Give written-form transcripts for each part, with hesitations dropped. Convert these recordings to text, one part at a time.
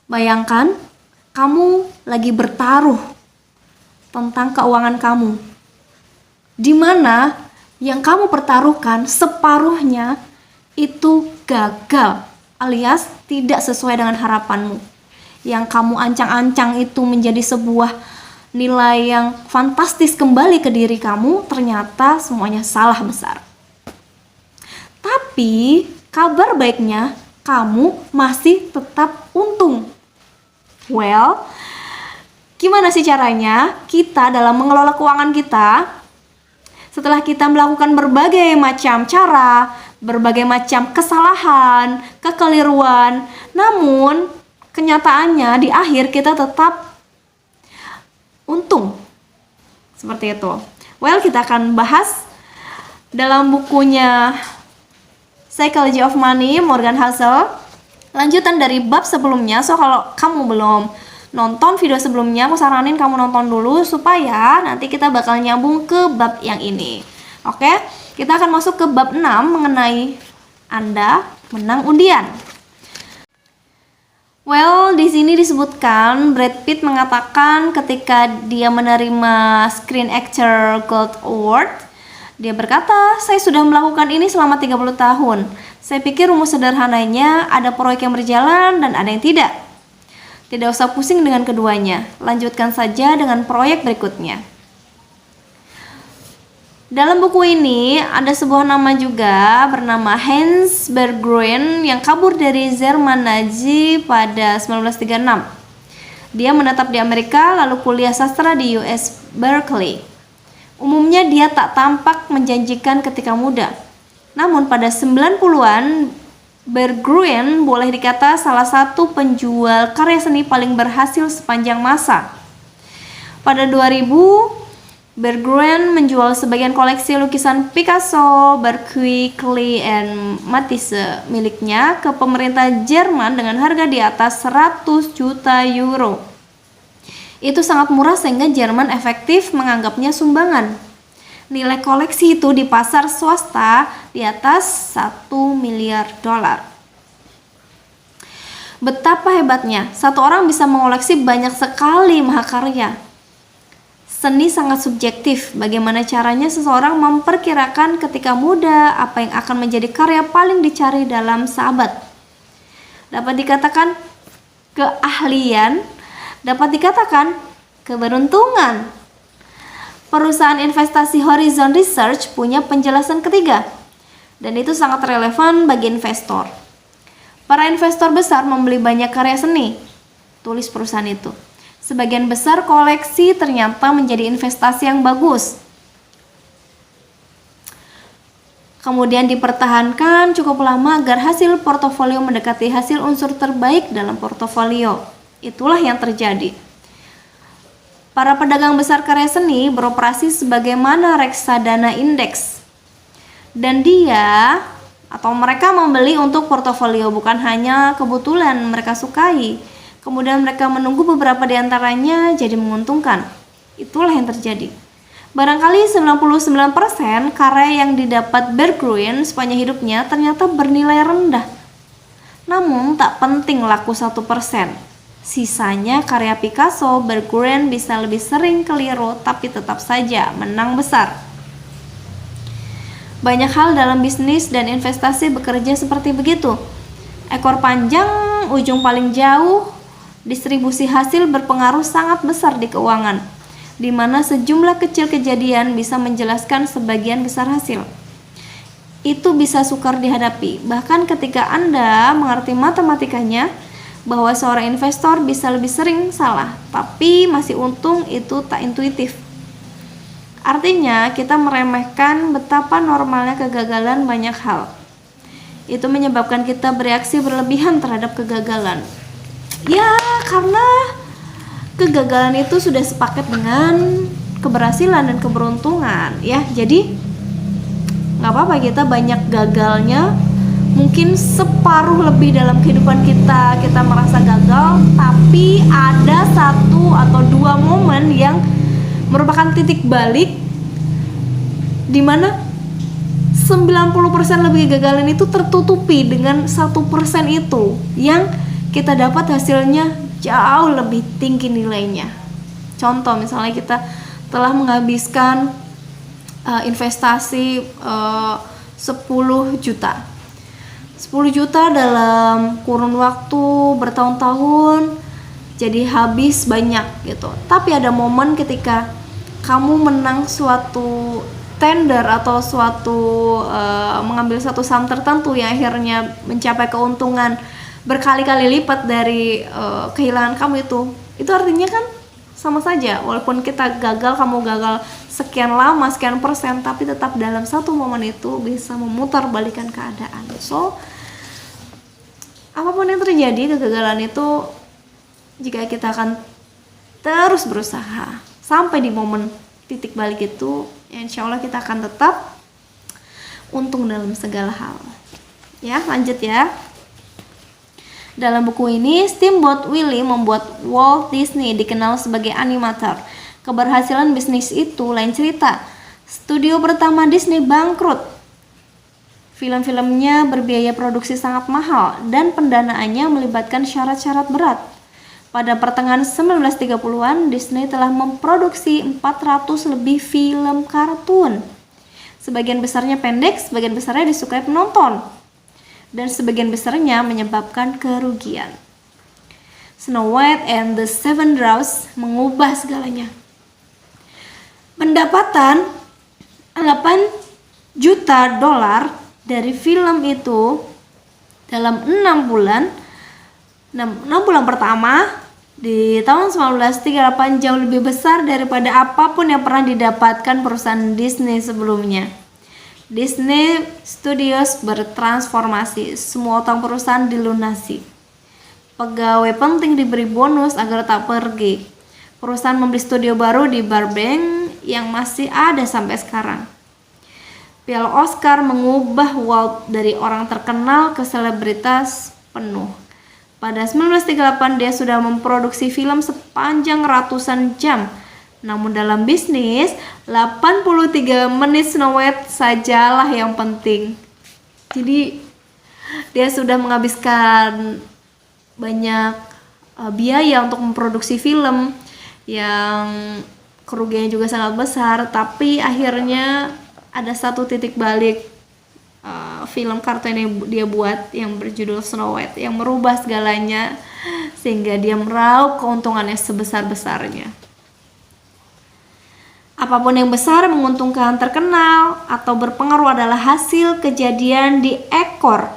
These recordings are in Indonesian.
Bayangkan kamu lagi bertaruh tentang keuangan kamu, di mana yang kamu pertaruhkan separuhnya itu gagal alias tidak sesuai dengan harapanmu. Yang kamu ancang-ancang itu menjadi sebuah nilai yang fantastis kembali ke diri kamu, ternyata semuanya salah besar. Tapi kabar baiknya, kamu masih tetap untung. Well, gimana sih caranya kita dalam mengelola keuangan kita? Setelah kita melakukan berbagai macam cara, berbagai macam kesalahan, kekeliruan, namun kenyataannya di akhir kita tetap untung. Seperti itu. Well, kita akan bahas dalam bukunya Psychology of Money, Morgan Housel, lanjutan dari bab sebelumnya. So kalau kamu belum nonton video sebelumnya, aku saranin kamu nonton dulu supaya nanti kita bakal nyambung ke bab yang ini. Oke, kita akan masuk ke bab 6 mengenai Anda menang undian. Well, di sini disebutkan Brad Pitt mengatakan ketika dia menerima Screen Actor Guild Award, dia berkata, "Saya sudah melakukan ini selama 30 tahun. Saya pikir rumus sederhananya ada proyek yang berjalan dan ada yang tidak. Tidak usah pusing dengan keduanya. Lanjutkan saja dengan proyek berikutnya." Dalam buku ini ada sebuah nama juga bernama Hans Berggruen yang kabur dari Jerman Nazi pada 1936. Dia menetap di Amerika lalu kuliah sastra di US Berkeley. Umumnya dia tak tampak menjanjikan ketika muda. Namun pada 90-an, Berggruen boleh dikata salah satu penjual karya seni paling berhasil sepanjang masa. Pada 2000, Berggruen menjual sebagian koleksi lukisan Picasso, Barque, Klee, dan Matisse miliknya ke pemerintah Jerman dengan harga di atas 100 juta euro. Itu sangat murah sehingga Jerman efektif menganggapnya sumbangan. Nilai koleksi itu di pasar swasta di atas 1 miliar dolar. Betapa hebatnya, satu orang bisa mengoleksi banyak sekali mahakarya. Seni sangat subjektif. Bagaimana caranya seseorang memperkirakan ketika muda apa yang akan menjadi karya paling dicari dalam sahabat? Dapat dikatakan keahlian, dapat dikatakan keberuntungan. Perusahaan investasi Horizon Research punya penjelasan ketiga, dan itu sangat relevan bagi investor. Para investor besar membeli banyak karya seni, tulis perusahaan itu. Sebagian besar koleksi ternyata menjadi investasi yang bagus. Kemudian dipertahankan cukup lama agar hasil portofolio mendekati hasil unsur terbaik dalam portofolio. Itulah yang terjadi. Para pedagang besar karya seni beroperasi sebagaimana reksadana indeks. Dan dia atau mereka membeli untuk portofolio, bukan hanya kebetulan mereka sukai. Kemudian mereka menunggu beberapa di antaranya jadi menguntungkan. Itulah yang terjadi. Barangkali 99% karya yang didapat Berggruen sepanjang hidupnya ternyata bernilai rendah. Namun tak penting laku 1%. Sisanya karya Picasso, Berggruen bisa lebih sering keliru tapi tetap saja menang besar. Banyak hal dalam bisnis dan investasi bekerja seperti begitu. Ekor panjang, ujung paling jauh. Distribusi hasil berpengaruh sangat besar di keuangan, di mana sejumlah kecil kejadian bisa menjelaskan sebagian besar hasil. Itu bisa sukar dihadapi, bahkan ketika Anda mengerti matematikanya, bahwa seorang investor bisa lebih sering salah, tapi masih untung itu tak intuitif. Artinya, kita meremehkan betapa normalnya kegagalan banyak hal. Itu menyebabkan kita bereaksi berlebihan terhadap kegagalan. Ya, karena kegagalan itu sudah sepaket dengan keberhasilan dan keberuntungan, ya. Jadi nggak apa-apa kita banyak gagalnya, mungkin separuh lebih dalam kehidupan kita merasa gagal, tapi ada satu atau dua momen yang merupakan titik balik di mana 90% lebih kegagalan itu tertutupi dengan 1% itu yang kita dapat hasilnya jauh lebih tinggi nilainya. Contoh misalnya kita telah menghabiskan investasi 10 juta. 10 juta dalam kurun waktu bertahun-tahun jadi habis banyak gitu. Tapi ada momen ketika kamu menang suatu tender atau mengambil satu saham tertentu yang akhirnya mencapai keuntungan berkali-kali lipat dari kehilangan kamu itu artinya kan sama saja, walaupun kita gagal, kamu gagal sekian lama, sekian persen, tapi tetap dalam satu momen itu bisa memutarbalikkan keadaan. So, apapun yang terjadi, kegagalan itu jika kita akan terus berusaha sampai di momen titik balik itu, ya insya Allah kita akan tetap untung dalam segala hal. Ya, lanjut ya. Dalam buku ini, Steamboat Willie membuat Walt Disney dikenal sebagai animator. Keberhasilan bisnis itu lain cerita. Studio pertama Disney bangkrut. Film-filmnya berbiaya produksi sangat mahal dan pendanaannya melibatkan syarat-syarat berat. Pada pertengahan 1930-an, Disney telah memproduksi 400 lebih film kartun. Sebagian besarnya pendek, sebagian besarnya disukai penonton, dan sebagian besarnya menyebabkan kerugian. Snow White and the Seven Dwarfs mengubah segalanya. Pendapatan 8 juta dolar dari film itu dalam 6 bulan pertama di tahun 1938 jauh lebih besar daripada apapun yang pernah didapatkan perusahaan Disney sebelumnya. Disney Studios bertransformasi, semua utang perusahaan dilunasi. Pegawai penting diberi bonus agar tak pergi. Perusahaan membeli studio baru di Burbank yang masih ada sampai sekarang. Piala Oscar mengubah Walt dari orang terkenal ke selebritas penuh. Pada 1938 dia sudah memproduksi film sepanjang ratusan jam. Namun dalam bisnis, 83 menit Snow White sajalah yang penting. Jadi dia sudah menghabiskan banyak biaya untuk memproduksi film yang kerugiannya juga sangat besar, tapi akhirnya ada satu titik balik film kartun yang dia buat yang berjudul Snow White yang merubah segalanya sehingga dia meraup keuntungannya sebesar-besarnya. Apapun yang besar, menguntungkan, terkenal, atau berpengaruh adalah hasil kejadian di ekor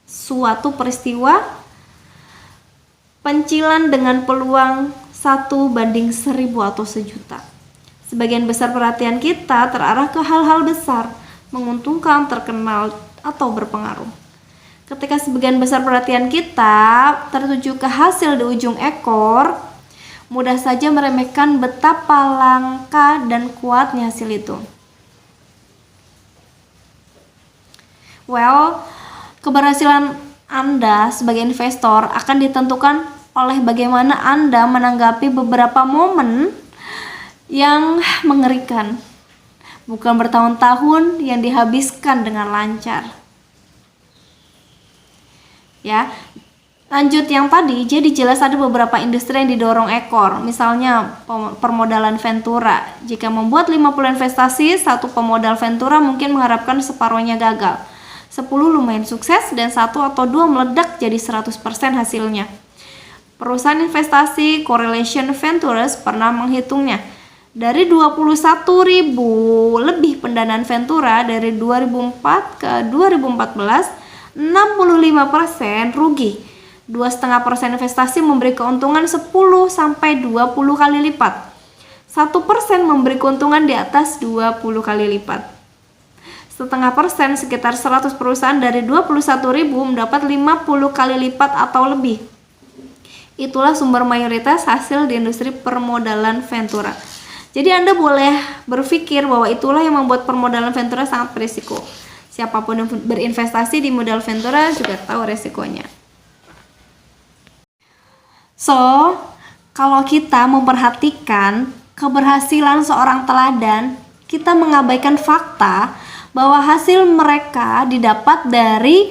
suatu peristiwa pencilan dengan peluang 1/1000 atau 1.000.000. Sebagian besar perhatian kita terarah ke hal-hal besar, menguntungkan, terkenal, atau berpengaruh. Ketika sebagian besar perhatian kita tertuju ke hasil di ujung ekor, mudah saja meremehkan betapa langka dan kuatnya hasil itu. Keberhasilan Anda sebagai investor akan ditentukan oleh bagaimana Anda menanggapi beberapa momen yang mengerikan, bukan bertahun-tahun yang dihabiskan dengan lancar. Ya, lanjut yang tadi, jadi jelas ada beberapa industri yang didorong ekor, misalnya permodalan Ventura. Jika membuat 50 investasi, satu pemodal Ventura mungkin mengharapkan separuhnya gagal. 10 lumayan sukses dan 1 atau 2 meledak jadi 100% hasilnya. Perusahaan investasi Correlation Ventures pernah menghitungnya. Dari 21.000 lebih pendanaan Ventura dari 2004 ke 2014, 65% rugi. 2,5% investasi memberi keuntungan 10 sampai 20 kali lipat. 1% memberi keuntungan di atas 20 kali lipat. 0,5% sekitar 100 perusahaan dari 21.000 mendapat 50 kali lipat atau lebih. Itulah sumber mayoritas hasil di industri permodalan Ventura. Jadi Anda boleh berpikir bahwa itulah yang membuat permodalan Ventura sangat berisiko. Siapapun yang berinvestasi di modal Ventura juga tahu resikonya. So, kalau kita memperhatikan keberhasilan seorang teladan, kita mengabaikan fakta bahwa hasil mereka didapat dari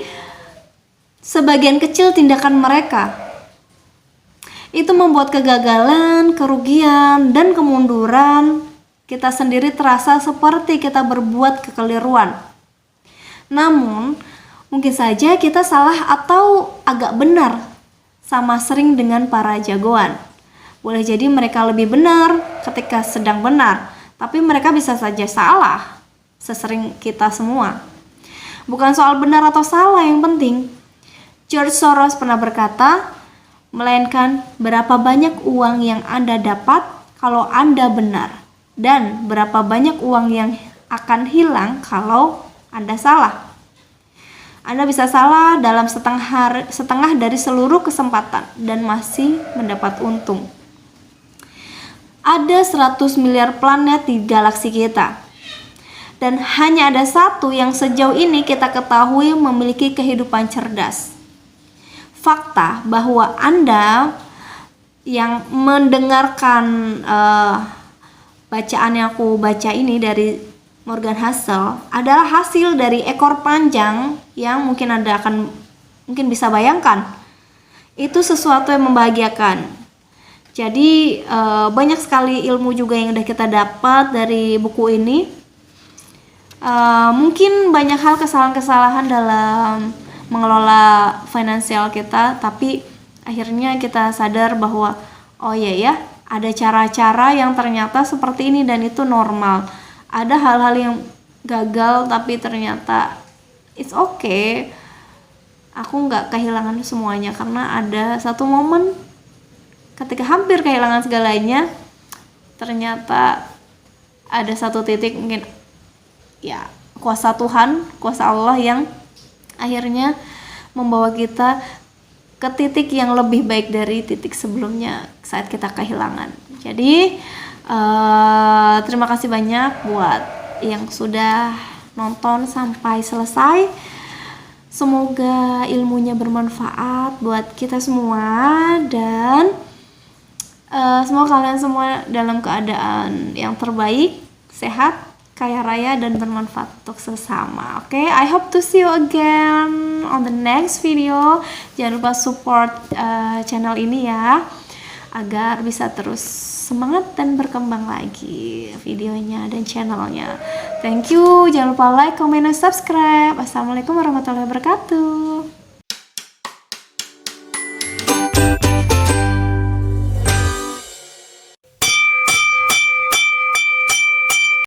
sebagian kecil tindakan mereka, Itu membuat kegagalan, kerugian, dan kemunduran kita sendiri terasa seperti kita berbuat kekeliruan. Namun, mungkin saja kita salah atau agak benar, sama sering dengan para jagoan. Boleh jadi mereka lebih benar ketika sedang benar, tapi mereka bisa saja salah, sesering kita semua. Bukan soal benar atau salah yang penting. George Soros pernah berkata, melainkan berapa banyak uang yang Anda dapat kalau Anda benar, dan berapa banyak uang yang akan hilang kalau Anda salah. Anda bisa salah dalam setengah dari seluruh kesempatan dan masih mendapat untung. Ada 100 miliar planet di galaksi kita, dan hanya ada satu yang sejauh ini kita ketahui memiliki kehidupan cerdas. Fakta bahwa Anda yang mendengarkan bacaan yang aku baca ini dari Morgan Housel adalah hasil dari ekor panjang yang mungkin Anda mungkin bisa bayangkan. Itu sesuatu yang membahagiakan. Jadi banyak sekali ilmu juga yang udah kita dapat dari buku ini. Mungkin banyak hal kesalahan-kesalahan dalam mengelola finansial kita, tapi akhirnya kita sadar bahwa oh iya ya, ada cara-cara yang ternyata seperti ini dan itu normal. Ada hal-hal yang gagal tapi ternyata it's okay. Aku nggak kehilangan semuanya karena ada satu momen ketika hampir kehilangan segalanya, ternyata ada satu titik mungkin ya kuasa Tuhan, kuasa Allah yang akhirnya membawa kita ke titik yang lebih baik dari titik sebelumnya saat kita kehilangan. Jadi terima kasih banyak buat yang sudah nonton sampai selesai. Semoga ilmunya bermanfaat buat kita semua dan semoga kalian semua dalam keadaan yang terbaik, sehat, kaya raya, dan bermanfaat untuk sesama. Oke, I hope to see you again on the next video. Jangan lupa support channel ini ya, agar bisa terus semangat dan berkembang lagi videonya dan channelnya. Thank you. Jangan lupa like, comment, dan subscribe. Assalamualaikum warahmatullahi wabarakatuh.